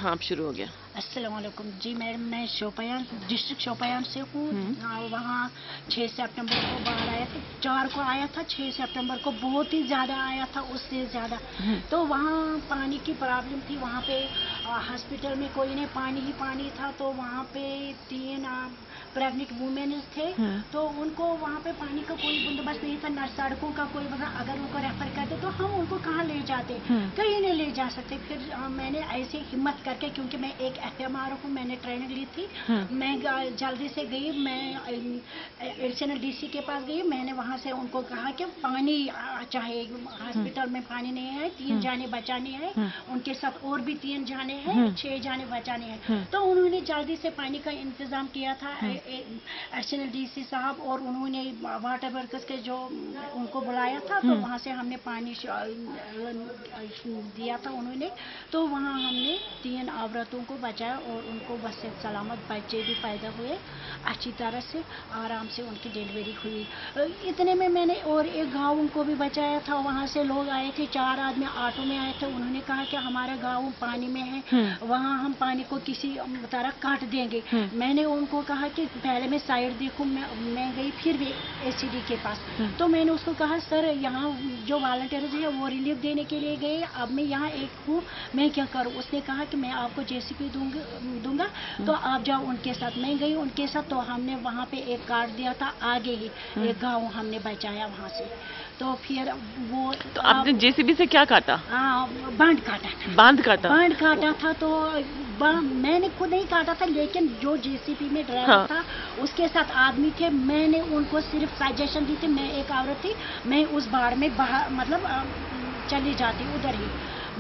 ہاں اب شروع ہو گیا. السلام علیکم. جی میڈم میں شوپیان ڈسٹرکٹ شوپیان سے ہوں. وہاں 6 سپٹمبر کو باڑھ آیا تھا, 4 کو آیا تھا, 6 سپٹمبر کو بہت ہی زیادہ آیا تھا, اس سے زیادہ. تو وہاں پانی کی پرابلم تھی. وہاں پہ ہاسپٹل میں کوئی نہیں, پانی ہی پانی تھا. تو وہاں پہ 3 پریگننٹ وومین تھے. تو ان کو وہاں پہ پانی کا کوئی بندوبست نہیں تھا, نہ سڑکوں کا کوئی بندوبست. اگر ان کو ریفر کرتے تو ہم ان کو کہاں لے جاتے, کہیں نہیں لے جا سکتے. پھر میں نے ایسے ہمت کر کے, کیونکہ میں ایک FMR ہوں, میں نے ٹریننگ لی تھی, میں جلدی سے گئی. میں ایڈیشنل DC کے پاس گئی. میں نے وہاں سے ان کو کہا کہ پانی چاہے, ہاسپٹل میں پانی نہیں ہے, 3 جانے بچانے ہیں. ان کے ساتھ اور بھی 3 جانے ہیں, 6 جانے بچانے ہیں. تو انہوں نے جلدی سے پانی کا انتظام کیا تھا, ایڈیشنل DC صاحب, اور انہوں نے واٹر ورکرز کے جو ان کو بلایا تھا. تو وہاں سے ہم نے پانی دیا تھا انہوں نے. تو وہاں ہم نے 3 عورتوں کو بچایا, اور ان کو بس سلامت بچے بھی پیدا ہوئے اچھی طرح سے, آرام سے ان کی ڈیلیوری ہوئی. اتنے میں نے اور ایک گاؤں کو بھی بچایا تھا. وہاں سے لوگ آئے تھے, 4 آدمی آٹو میں آئے تھے. انہوں نے کہا کہ ہمارا گاؤں پانی میں ہے, وہاں ہم پانی کو کسی طرح کاٹ دیں گے. میں نے ان کو کہا کہ پہلے میں سائڈ دیکھوں. میں گئی پھر بھی ACD کے پاس. تو میں نے اس کو کہا, سر یہاں جو والنٹیئرز ہیں وہ ریلیف دینے کے لیے گئے, اب میں یہاں ایک ہوں, میں کیا کروں. اس نے کہا کہ میں آپ کو JCB دوں گا, تو آپ جاؤ ان کے ساتھ. میں گئی ان کے ساتھ. تو ہم نے وہاں پہ ایک کاٹ دیا تھا, آگے ہی ایک گاؤں ہم نے بچایا وہاں سے. تو پھر وہ تو آپ نے JCB سے کیا کاٹا؟ باندھ کاٹا تھا. باندھ کاٹا, باندھ کاٹا تھا. تو میں نے خود نہیں کاٹا تھا, لیکن جو JCB میں ڈرائیور تھا اس کے ساتھ آدمی تھے. میں نے ان کو صرف سجیشن دی تھی. میں ایک عورت تھی, میں اس باڑ میں باہر مطلب چلی جاتی ادھر ہی,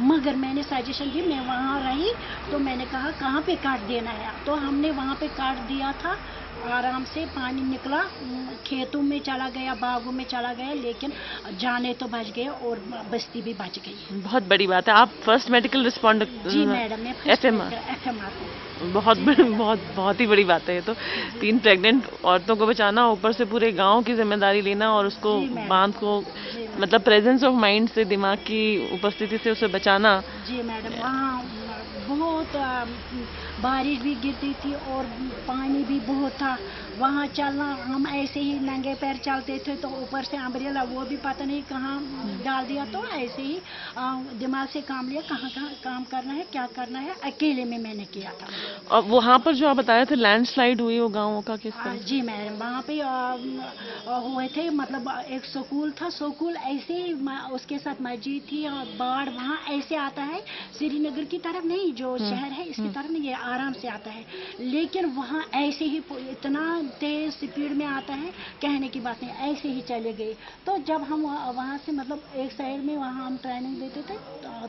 مگر میں نے سجیشن دی. میں وہاں رہی. تو میں نے کہا کہاں پہ کاٹ دینا ہے. تو ہم نے وہاں پہ کاٹ دیا تھا. آرام سے پانی نکلا, کھیتوں میں چلا گیا, باغوں میں چلا گیا, لیکن جانے تو بچ گئے اور بستی بھی بچ گئی. بہت بڑی بات ہے. آپ فرسٹ میڈیکل رسپونڈر؟ جی میڈم, میں FMR ہوں. بہت ہی بڑی بات ہے یہ تو. 3 پریگننٹ عورتوں کو بچانا, اوپر سے پورے گاؤں کی ذمہ داری لینا, اور اس کو باندھ کو مطلب پریزنس آف مائنڈ سے, دماغ کی اپستھتی سے اسے بچانا. جی میڈم, وہاں بہت بارش بھی گرتی تھی اور پانی بھی بہت تھا. وہاں چلنا, ہم ایسے ہی ننگے پیر چلتے تھے. تو اوپر سے امبریلا, وہ بھی پتہ نہیں کہاں ڈال دیا. تو ایسے ہی دماغ سے کام لیا, کہاں کام کرنا ہے, کیا کرنا ہے. اکیلے میں نے کیا تھا. اور وہاں پر جو آپ بتایا تھا لینڈ سلائڈ ہوئی, وہ گاؤں کا کس طرح؟ جی میڈم, وہاں پہ ہوئے تھے. مطلب ایک سکول تھا, سکول ایسے ہی, اس کے ساتھ مسجد تھی. باڑھ وہاں ایسے آتا ہے, سری نگر کی طرف نہیں, جو شہر ہے اس کی طرف نہیں, یہ آرام سے آتا ہے. لیکن وہاں ایسے ہی اتنا تیز سپیڈ میں آتا ہے, کہنے کی بات نہیں, ایسے ہی چلے گئے. تو جب ہم وہاں سے مطلب ایک سائڈ میں وہاں ہم ٹریننگ دیتے تھے,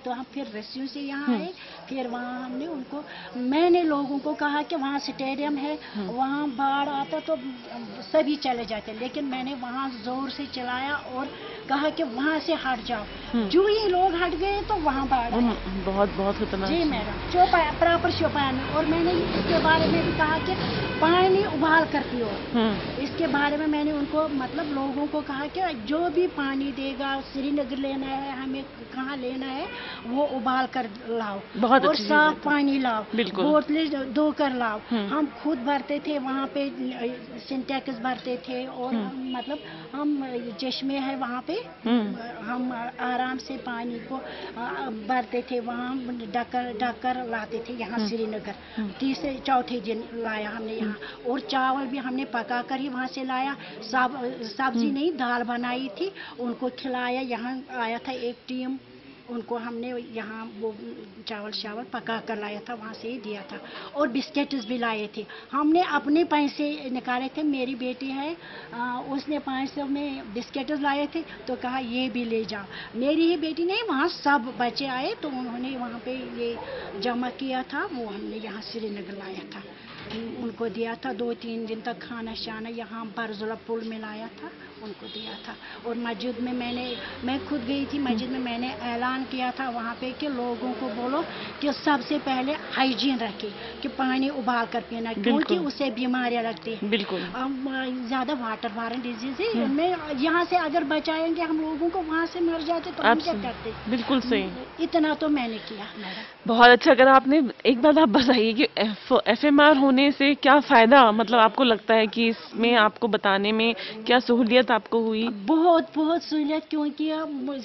تو ہم پھر ریسکیو سے یہاں آئے. پھر وہاں ہم نے ان کو, میں نے لوگوں کو کہا کہ وہاں اسٹیڈیم ہے, وہاں باڑھ آتا تو سبھی چلے جاتے, لیکن میں نے وہاں زور سے چلایا اور کہا کہ وہاں سے ہٹ جاؤ. جو ہی لوگ ہٹ گئے تو وہاں باڑھ آیا. بہت خطرناک. جی میڈم, پراپر شوپیان میں. اور میں نے اس کے بارے میں بھی کہا کہ پانی ابال کر پیو. اس کے بارے میں میں نے ان کو مطلب لوگوں کو کہا کہ جو بھی پانی دے گا, سری نگر لینا ہے, ہمیں کہاں لینا ہے, وہ ابال کر لاؤ, اور صاف پانی لاؤ, بوتلیں دھو کر لاؤ. ہم خود بھرتے تھے وہاں پہ, سنٹیکس بھرتے تھے. اور مطلب ہم چشمے ہیں وہاں پہ, ہم آرام سے پانی کو بھرتے تھے. وہاں ڈھک کر لاتے تھے یہاں سری نگر. تیسرے چوتھے دن لایا ہم نے یہاں. اور چاول بھی ہم نے پکا کر ہی وہاں سے لایا. سبزی نہیں, دال بنائی تھی, ان کو کھلایا. یہاں آیا تھا ایک ٹیم, ان کو ہم نے یہاں وہ چاول پکا کر لایا تھا, وہاں سے ہی دیا تھا. اور بسکٹس بھی لائے تھے, ہم نے اپنے پیسے نکالے تھے. میری بیٹی ہے, اس نے 500 میں بسکٹس لائے تھے, تو کہا یہ بھی لے جاؤ. میری ہی بیٹی نہیں, وہاں سب بچے آئے, تو انہوں نے وہاں پہ یہ جمع کیا تھا. وہ ہم نے یہاں سری نگر لایا تھا, ان کو دیا تھا. 2-3 دن تک کھانا شانا یہاں برزولا پل میں لایا تھا. उनको दिया था। और मस्जिद में मैं खुद गई थी मस्जिद में, मैंने ऐलान किया था वहाँ पे कि लोगों को बोलो कि सबसे पहले हाइजीन रखें, कि पानी उबाल कर पीना, क्योंकि उससे बीमारियाँ लगती हैं। बिल्कुल। ज़्यादा वाटर बॉर्न डिजीज है, उनमें यहाँ से अगर बचाएंगे हम लोगों को, वहाँ से मर जाते तो हम क्या करते। बिल्कुल सही। इतना तो मैंने किया मैडम। बहुत अच्छा। अगर आपने एक बात आप बताइए कि FMR होने से क्या फायदा मतलब आपको लगता है कि इसमें आपको बताने में क्या सहूलियत आपको हुई? बहुत बहुत सहूलियत, क्योंकि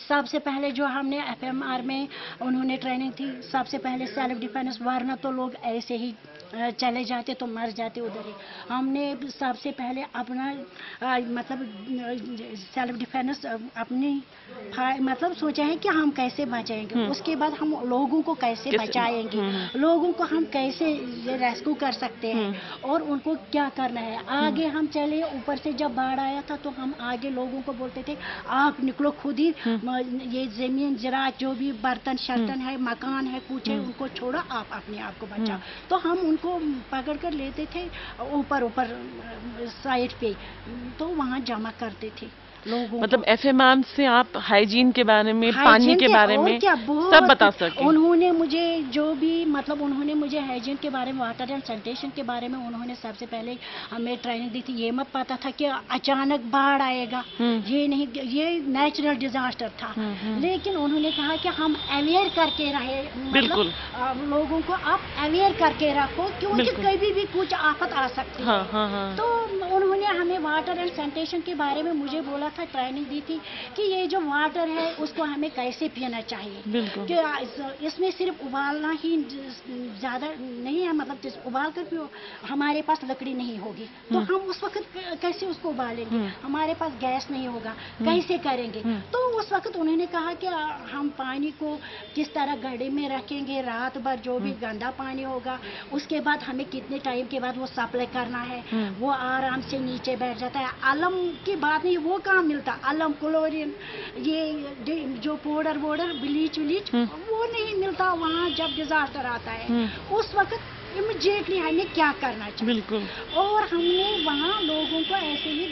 सबसे पहले जो हमने FMR में उन्होंने ट्रेनिंग थी, सबसे पहले सेल्फ डिफेंस, वरना तो लोग ऐसे ही चले जाते तो मर जाते उधर ही। हमने सबसे पहले अपना मतलब सेल्फ डिफेंस अपनी मतलब सोचा है कि हम कैसे बचाएंगे, उसके बाद हम लोगों को कैसे बचाएंगे, लोगों को हम कैसे रेस्क्यू कर सकते हैं और उनको क्या करना है। आगे हम चले, ऊपर से जब बाढ़ आया था तो हम आगे लोगों को बोलते थे आप निकलो खुद ही, ये जमीन ज़राअत जो भी बर्तन शर्तन है, मकान है, कुछ है, उनको छोड़ो, आप अपने आप को बचाओ। तो हम उनको पकड़ कर लेते थे ऊपर साइड पे, तो वहाँ जमा करते थे लोगों मतलब FMR से आप हाइजीन के बारे में, पानी के बारे में सब बता सके। उन्होंने मुझे जो भी मतलब उन्होंने मुझे हाइजीन के बारे में, वाटर एंड सैनिटेशन के बारे में उन्होंने सबसे पहले हमें ट्रेनिंग दी थी। ये मत पता था कि अचानक बाढ़ आएगा, ये नहीं, ये नेचुरल डिजास्टर था, लेकिन उन्होंने कहा कि हम अवेयर करके रहे, बिल्कुल लोगों को आप अवेयर करके रखो, क्योंकि कभी भी कुछ आफत आ सकती है। तो उन्होंने हमें वाटर एंड सैनिटेशन के बारे में मुझे बोला था, ट्रेनिंग दी थी कि ये जो वाटर है उसको हमें कैसे पीना चाहिए, कि इसमें सिर्फ उबालना ही ज़्यादा नहीं है, मतलब उबाल कर पियो। हमारे पास लकड़ी नहीं होगी तो हम उस वक्त कैसे उसको उबालेंगे, हमारे पास गैस नहीं होगा, कैसे करेंगे। तो उस वक्त उन्होंने कहा कि हम पानी को किस तरह गड्ढे में रखेंगे रात भर, जो भी गंदा पानी होगा उसके बाद हमें कितने टाइम के बाद वो सप्लाई करना है, वो आराम से नीचे बैठ जाता है। अलम की बात नहीं, वो कहाँ मिलता, अलम, क्लोरीन, ये जो पाउडर ब्लीच वो नहीं मिलता वहाँ जब डिजास्टर आता है। उस वक्त इमीडिएटली हमें क्या करना चाहिए। बिल्कुल। और हमने वहाँ लोगों को ऐसे ही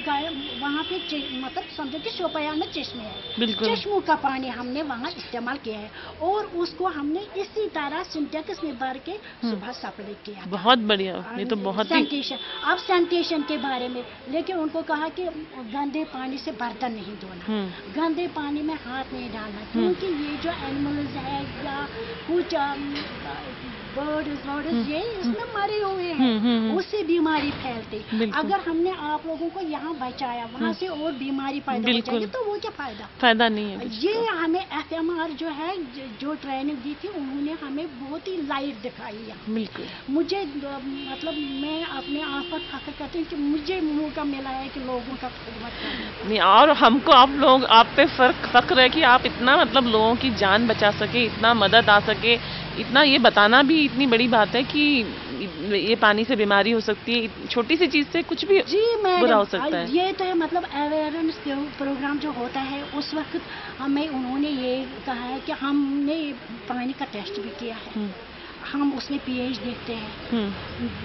वहाँ पे मतलब समझो कि शोपियां में चश्मे है, चश्मों का पानी हमने वहाँ इस्तेमाल किया है और उसको हमने इसी तरह सिंटेक्स में भर के सुबह सप्लाई किया। बहुत बढ़िया, ये तो बहुत सैनिटेशन। अब सैनिटेशन के बारे में, लेकिन उनको कहा कि गंदे पानी से बर्तन नहीं धोना, गंदे पानी में हाथ नहीं डालना, क्योंकि ये जो एनिमल्स है या कुछ बर्ड्स ये इसमें मरे हुए हैं, उससे बीमारी फैलती। अगर हमने आप लोगों को यहाँ बचाया, वहाँ से और बीमारी पैदा हो जाएगी, तो वो क्या फायदा नहीं है। ये हमें FMR जो है, जो ट्रेनिंग दी थी, उन्होंने हमें बहुत ही लाइट दिखाई है। बिल्कुल। मुझे मतलब मैं अपने आप पर फख्र करती हूँ कि मुझे मौका मिला है कि लोगों का खिदमत करने। नहीं, और हमको आप पे फख्र है कि आप इतना मतलब लोगों की जान बचा सके, इतना मदद आ सके, इतना ये बताना भी इतनी बड़ी बात है कि ये पानी से बीमारी हो सकती है, छोटी सी चीज से कुछ भी बुरा हो सकता है। ये तो है, मतलब अवेयरनेस प्रोग्राम जो होता है उस वक्त हमें उन्होंने ये कहा है कि हमने पानी का टेस्ट भी किया है, हम उसमें pH देखते हैं,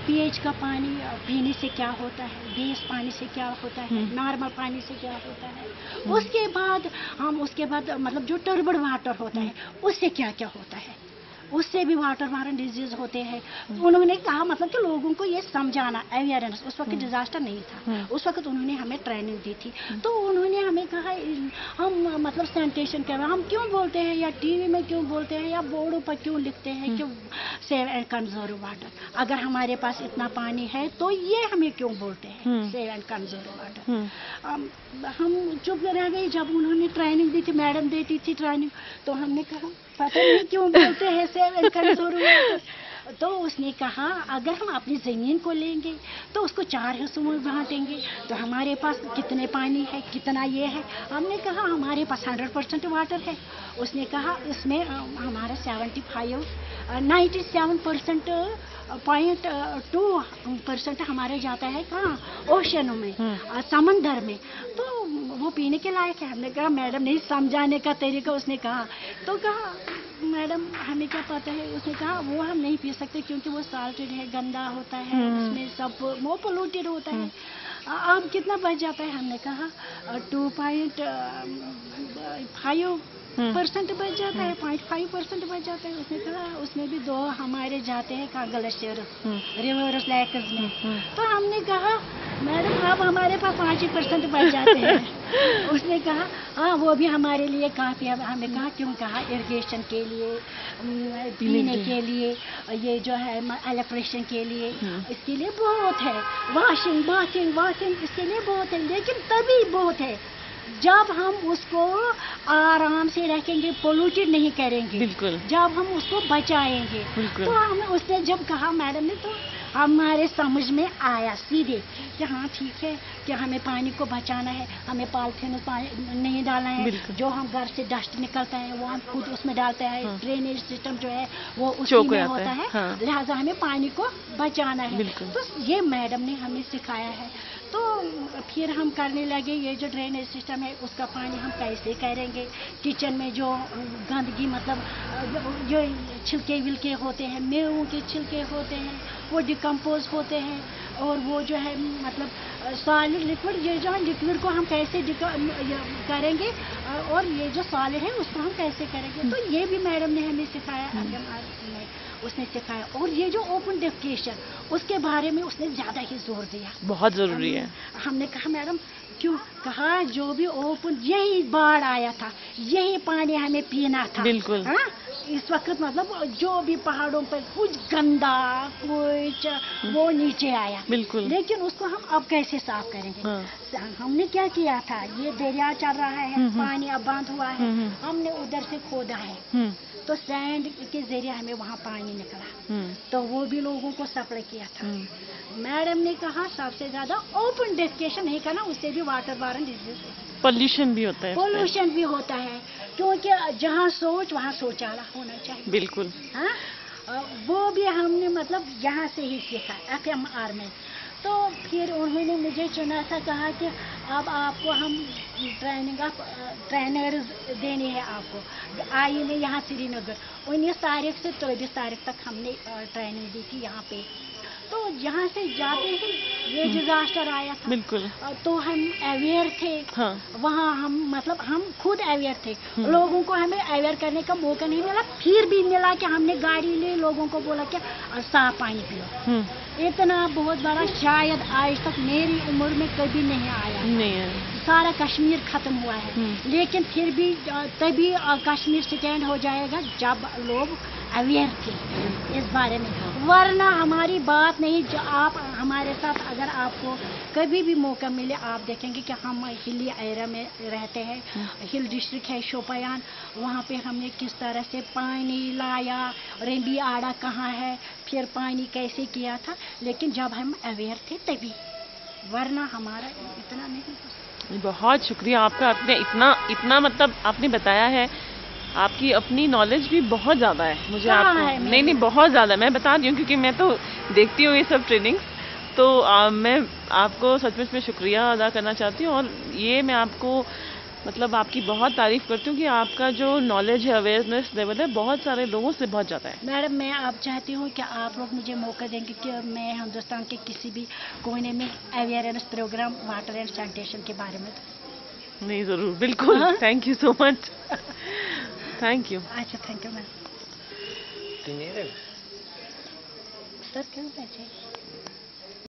pH का पानी पीने से क्या होता है, बेस पानी से क्या होता है, नॉर्मल पानी से क्या होता है। उसके बाद मतलब जो टर्बड वाटर होता है उससे क्या क्या होता है, उससे भी वाटर बॉर्न डिजीज होते हैं। उन्होंने कहा मतलब कि लोगों को ये समझाना, अवेयरनेस। उस वक्त डिजास्टर नहीं था, उस वक्त उन्होंने हमें ट्रेनिंग दी थी। तो उन्होंने हमें कहा हम मतलब सैनिटेशन कर, हम क्यों बोलते हैं या टीवी में क्यों बोलते हैं या बोर्डों पर क्यों लिखते हैं कि सेव एंड कंजर्व वाटर, अगर हमारे पास इतना पानी है तो ये हमें क्यों बोलते हैं सेव एंड कंजर्व वाटर। हम चुप रह गए। जब उन्होंने ट्रेनिंग दी थी, मैडम देती थी ट्रेनिंग, तो हमने कहा पता नहीं क्यों बोलते हैं सेव एंड कंजर्व वाटर। तो उसने कहा अगर हम अपनी ज़मीन को लेंगे तो उसको 4 हिस्सों में बांटेंगे, तो हमारे पास कितने पानी है, कितना ये है। हमने कहा हमारे पास 100% वाटर है। उसने कहा इसमें हमारा 97.2% हमारे जाता है कहाँ, ओशन में, समंदर में, तो वो पीने के लायक है। हमने कहा मैडम नहीं समझाने का तरीका, उसने कहा तो कहा मैडम हमें क्या पता है, उसने कहा वो हम नहीं पी सकते क्योंकि वो साल्टेड है, गंदा होता है, उसमें सब वो पोल्यूटेड होता है। अब कितना बच जाता है? हमने कहा 2.5% बच जाता है, 0.5% बच जाता है। उसने कहा उसमें भी 2 हमारे जाते हैं का ग्लेशियर रिवर्स लैकर्स में। तो हमने कहा मैडम अब हमारे पास 5% बच जाते हैं। उसने कहा हाँ वो भी हमारे लिए काफ़ी है। हमने कहा क्यों? कहा इरिगेशन के लिए, पीने के लिए, ये जो है इलेक्ट्रिशियन के लिए, इसके लिए बहुत है, वॉशिंग इसके लिए बहुत है। लेकिन तभी बहुत है जब हम उसको आराम से रखेंगे, पोल्यूटेड नहीं करेंगे, बिल्कुल, जब हम उसको बचाएंगे। तो हम उसने जब कहा मैडम ने, तो हमारे समझ में आया सीधे कि हाँ ठीक है कि हमें पानी को बचाना है, हमें पॉलिथीन नहीं डालना है, जो हम घर से डस्ट निकलता है वो हम खुद उसमें डालते हैं, ड्रेनेज सिस्टम जो है वो उसी में होता है, लिहाजा हमें पानी को बचाना है। तो ये मैडम ने हमें सिखाया है। तो फिर हम करने लगे ये जो ड्रेनेज सिस्टम है उसका पानी हम कैसे करेंगे, किचन में जो गंदगी मतलब जो छिलके विलके होते हैं, मेवों के छिलके होते हैं, वो डिकम्पोज होते हैं, और वो जो है मतलब सॉलिड लिक्विड, ये जो लिक्विड को हम कैसे करेंगे और ये जो सॉलिड है उसको हम कैसे करेंगे। तो ये भी मैडम ने हमें सिखाया, उसने सिखाया। और ये जो ओपन डेफिकेशन उसके बारे में उसने ज़्यादा ही जोर दिया, बहुत ज़रूरी है। हमने कहा मैडम क्यों? कहा जो भी ओपन, यही बाढ़ आया था, यही पानी हमें पीना था, बिल्कुल इस वक्त मतलब जो भी पहाड़ों पर कुछ गंदा कुछ वो नीचे आया, बिल्कुल, लेकिन उसको हम अब कैसे साफ करेंगे? हमने क्या किया था, ये दरिया चल रहा है, पानी अब बंद हुआ है, हमने उधर से खोदा है, तो सैंड के जरिए हमें वहाँ पानी निकला, तो वो भी लोगों को सप्लाई किया था। मैडम ने कहा सबसे ज्यादा ओपन डेफिकेशन नहीं करना, उससे भी वाटर बॉर्न डिजीज, पोल्यूशन भी होता है, क्योंकि जहाँ सोच वहाँ शौचालय होना चाहिए, बिल्कुल। हाँ, वो भी हमने मतलब यहाँ से ही सीखा FMR में। तो फिर उन्होंने मुझे चुना था, कहा कि अब आपको हम ट्रेनर्स देनी है आपको। आई ने यहाँ श्रीनगर 19 तारीख से 24 तारीख तक हमने ट्रेनिंग दी थी यहाँ पे। तो यहाँ से जाते ही ये डिजास्टर आया था, बिल्कुल, तो हम अवेयर थे। वहाँ हम मतलब हम खुद अवेयर थे, लोगों को हमें अवेयर करने का मौका नहीं मिला। फिर भी मिला कि हमने गाड़ी ली, लोगों को बोला कि साफ पानी पियो। इतना बहुत बड़ा शायद आज तक मेरी उम्र में कभी नहीं आया, नहीं है। सारा कश्मीर खत्म हुआ है, लेकिन फिर भी तभी कश्मीर स्टैंड हो जाएगा जब लोग अवेयर थे इस बारे में, वरना हमारी बात नहीं। जो आप हमारे साथ अगर आपको कभी भी मौका मिले, आप देखेंगे कि हम हिली एरिया में रहते हैं, हिल डिस्ट्रिक्ट है शोपियान, वहाँ पे हमने किस तरह से पानी लाया, रेंबी आड़ा कहाँ है, फिर पानी कैसे किया था, लेकिन जब हम अवेयर थे तभी, वरना हमारा इतना नहीं। बहुत शुक्रिया आपका, आपने इतना मतलब आपने बताया है, आपकी अपनी नॉलेज भी बहुत ज़्यादा है मुझे। आपको नहीं बहुत ज़्यादा, मैं बता रही हूँ क्योंकि मैं तो देखती हूँ ये सब ट्रेनिंग्स, तो मैं आपको सचमुच में शुक्रिया अदा करना चाहती हूँ। और ये मैं आपको मतलब आपकी बहुत तारीफ करती हूँ कि आपका जो नॉलेज है, अवेयरनेस लेवल है, बहुत सारे लोगों से बहुत ज़्यादा है। मैडम मैं आप चाहती हूँ कि आप लोग मुझे मौका देंगे कि मैं हिंदुस्तान के किसी भी कोने में awareness program water and sanitation के बारे में। नहीं ज़रूर, बिल्कुल। Thank you so much. Thank you. अच्छा थैंक यू मैम। सर क्यों बैठे?